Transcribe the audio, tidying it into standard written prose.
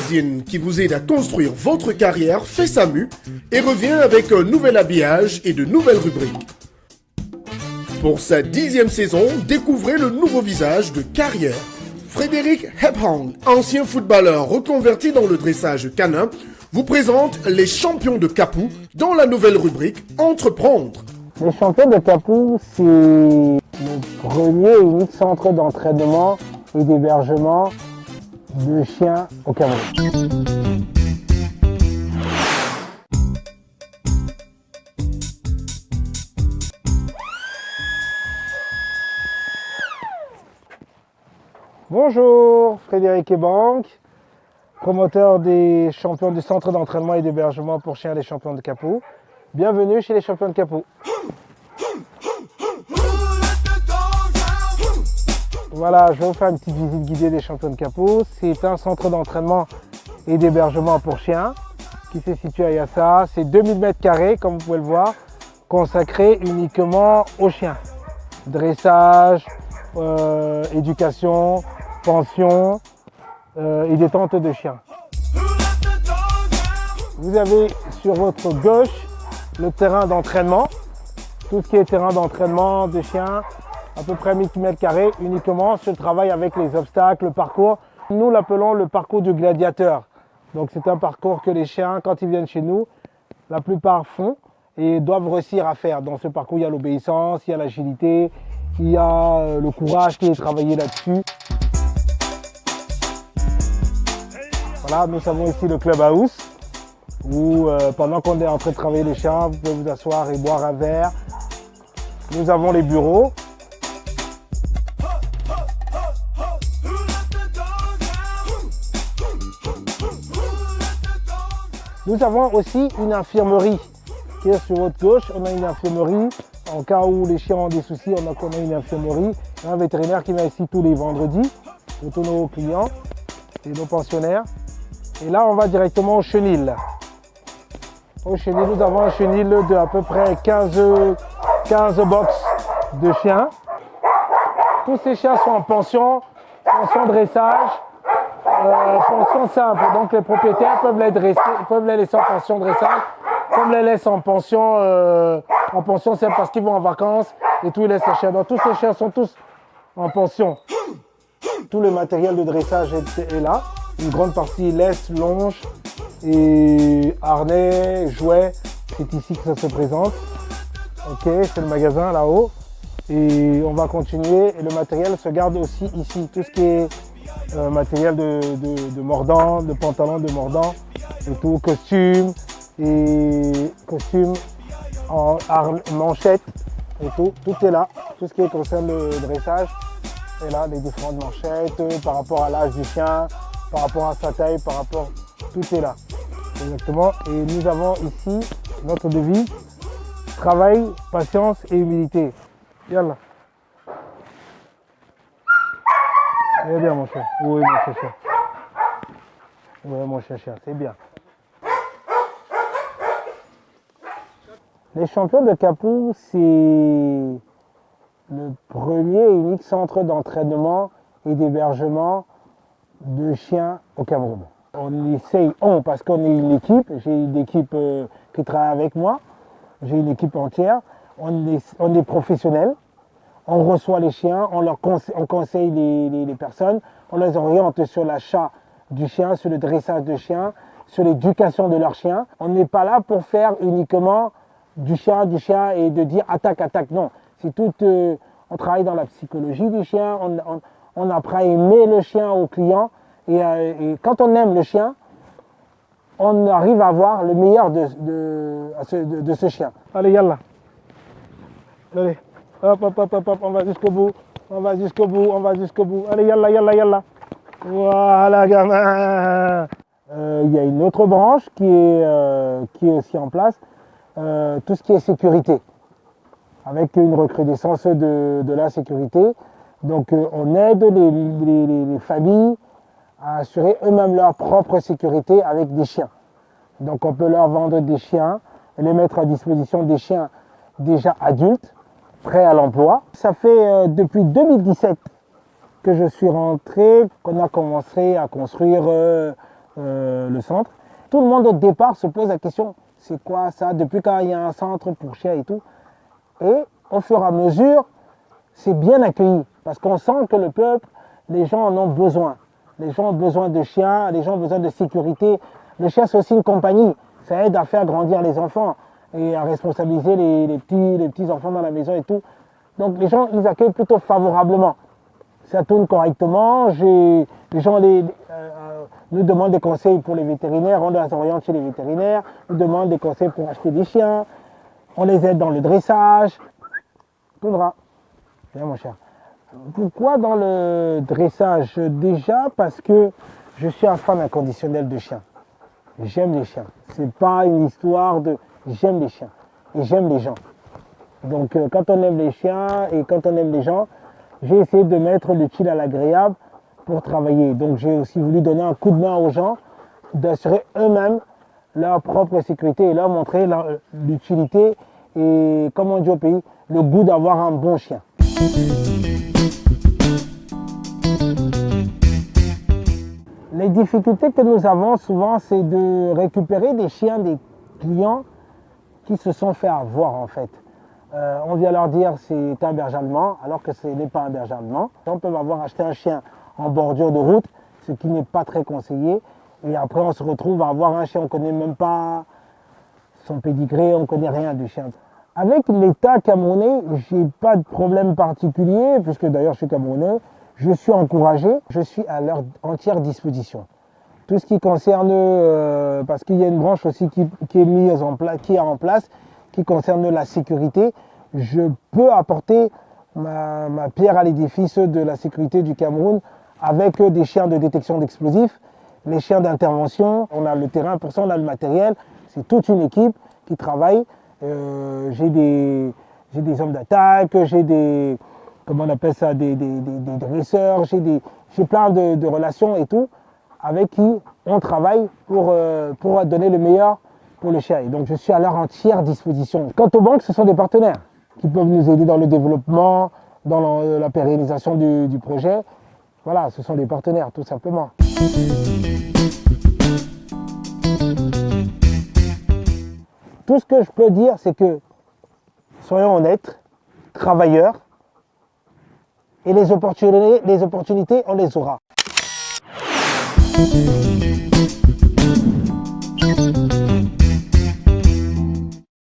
magazine qui vous aide à construire votre carrière fait sa mue et revient avec un nouvel habillage et de nouvelles rubriques. Pour sa 10e saison, découvrez le nouveau visage de Carrière. Frédéric Hephong, ancien footballeur reconverti dans le dressage canin, vous présente les champions de Capoue dans la nouvelle rubrique Entreprendre. Les champions de Capoue, c'est le premier et unique centre d'entraînement et d'hébergement de chiens au Cameroun. Bonjour, Frédéric Hephong, promoteur des champions du centre d'entraînement et d'hébergement pour chiens les champions de Capoue. Bienvenue chez les champions de Capoue. Voilà, je vais vous faire une petite visite guidée des champions de Capoue. C'est un centre d'entraînement et d'hébergement pour chiens qui se situe à Yassa. C'est 2000 m², comme vous pouvez le voir, consacré uniquement aux chiens. Dressage, éducation, pension et détente de chiens. Vous avez sur votre gauche le terrain d'entraînement. Tout ce qui est terrain d'entraînement de chiens, à peu près 1000 m², uniquement sur le travail avec les obstacles, le parcours. Nous l'appelons le parcours du gladiateur. Donc c'est un parcours que les chiens, quand ils viennent chez nous, la plupart font et doivent réussir à faire. Dans ce parcours, il y a l'obéissance, il y a l'agilité, il y a le courage qui est travaillé là-dessus. Voilà, nous avons ici le clubhouse où pendant qu'on est en train de travailler les chiens, vous pouvez vous asseoir et boire un verre. Nous avons les bureaux. Nous avons aussi une infirmerie qui est sur votre gauche. On a une infirmerie. En cas où les chiens ont des soucis, on a une infirmerie. Un vétérinaire qui vient ici tous les vendredis pour tous nos clients et nos pensionnaires. Et là, on va directement au chenil. Au chenil, nous avons un chenil de à peu près 15 box de chiens. Tous ces chiens sont en pension dressage, pension simple. Donc les propriétaires peuvent les laisser en pension dressage, comme les laissent en pension c'est parce qu'ils vont en vacances et tout, ils laissent les chiens. Donc tous ces chiens sont tous en pension. Tout le matériel de dressage est là. Une grande partie laisse, longe et harnais, jouets. C'est ici que ça se présente. Ok, c'est le magasin là-haut. Et on va continuer. Et le matériel se garde aussi ici. Tout ce qui est matériel de mordant, de pantalon de mordant, et tout, costume en manchette et tout est là. Tout ce qui concerne le dressage est là, les différentes manchettes par rapport à l'âge du chien, par rapport à sa taille, tout est là. Exactement. Et nous avons ici notre devise, travail, patience et humilité. Yallah. C'est bien mon chien. Oui mon chien. Oui mon chien, c'est bien. Les champions de Capoue, c'est le premier et unique centre d'entraînement et d'hébergement de chiens au Cameroun. On essaye, parce qu'on est une équipe, j'ai une équipe qui travaille avec moi, j'ai une équipe entière, on est professionnels, on reçoit les chiens, on conseille les personnes, on les oriente sur l'achat du chien, sur le dressage de chien, sur l'éducation de leur chien. On n'est pas là pour faire uniquement du chien et de dire attaque, non. C'est tout, on travaille dans la psychologie du chien, on apprend à aimer le chien au client et quand on aime le chien, on arrive à avoir le meilleur de ce chien. Allez, yallah. Allez, hop, on va jusqu'au bout, Allez, yallah. Voilà, gamin. Il y a une autre branche qui est aussi en place. Tout ce qui est sécurité, avec une recrudescence de la sécurité. Donc on aide les familles à assurer eux-mêmes leur propre sécurité avec des chiens. Donc on peut leur vendre des chiens et les mettre à disposition des chiens déjà adultes, prêts à l'emploi. Ça fait depuis 2017 que je suis rentré, qu'on a commencé à construire le centre. Tout le monde au départ se pose la question, c'est quoi ça? Depuis quand il y a un centre pour chiens et tout. Et au fur et à mesure, c'est bien accueilli. Parce qu'on sent que le peuple, les gens en ont besoin. Les gens ont besoin de chiens, les gens ont besoin de sécurité. Le chien, c'est aussi une compagnie. Ça aide à faire grandir les enfants et à responsabiliser les petits enfants dans la maison et tout. Donc les gens, ils accueillent plutôt favorablement. Ça tourne correctement. Les gens nous demandent des conseils pour les vétérinaires. On les oriente chez les vétérinaires. Nous demandent des conseils pour acheter des chiens. On les aide dans le dressage. Tout va. Viens mon cher. Pourquoi dans le dressage? Déjà parce que je suis un fan inconditionnel de chiens. J'aime les chiens. C'est pas une histoire de... J'aime les chiens. Et j'aime les gens. Donc quand on aime les chiens et quand on aime les gens, j'ai essayé de mettre l'utile à l'agréable pour travailler. Donc j'ai aussi voulu donner un coup de main aux gens, d'assurer eux-mêmes leur propre sécurité et leur montrer l'utilité et, comme on dit au pays, le goût d'avoir un bon chien. Les difficultés que nous avons souvent, c'est de récupérer des chiens des clients qui se sont fait avoir en fait. On vient leur dire c'est un berger allemand, alors que ce n'est pas un berger allemand. On peut avoir acheté un chien en bordure de route, ce qui n'est pas très conseillé. Et après, on se retrouve à avoir un chien, on ne connaît même pas son pédigré, on ne connaît rien du chien. Avec l'État camerounais, je n'ai pas de problème particulier, puisque d'ailleurs je suis camerounais. Je suis encouragé, je suis à leur entière disposition. Tout ce qui concerne, parce qu'il y a une branche aussi qui est mise en place, qui concerne la sécurité, je peux apporter ma pierre à l'édifice de la sécurité du Cameroun avec des chiens de détection d'explosifs, les chiens d'intervention, on a le terrain pour ça, on a le matériel, c'est toute une équipe qui travaille. J'ai des hommes d'attaque, j'ai des, comment on appelle ça, des dresseurs, j'ai plein de relations et tout, avec qui on travaille pour donner le meilleur pour le chien. Et donc je suis à leur entière disposition. Quant aux banques, ce sont des partenaires qui peuvent nous aider dans le développement, dans la pérennisation du projet. Voilà, ce sont des partenaires, tout simplement. Tout ce que je peux dire, c'est que soyons honnêtes, travailleurs, et les opportunités, on les aura.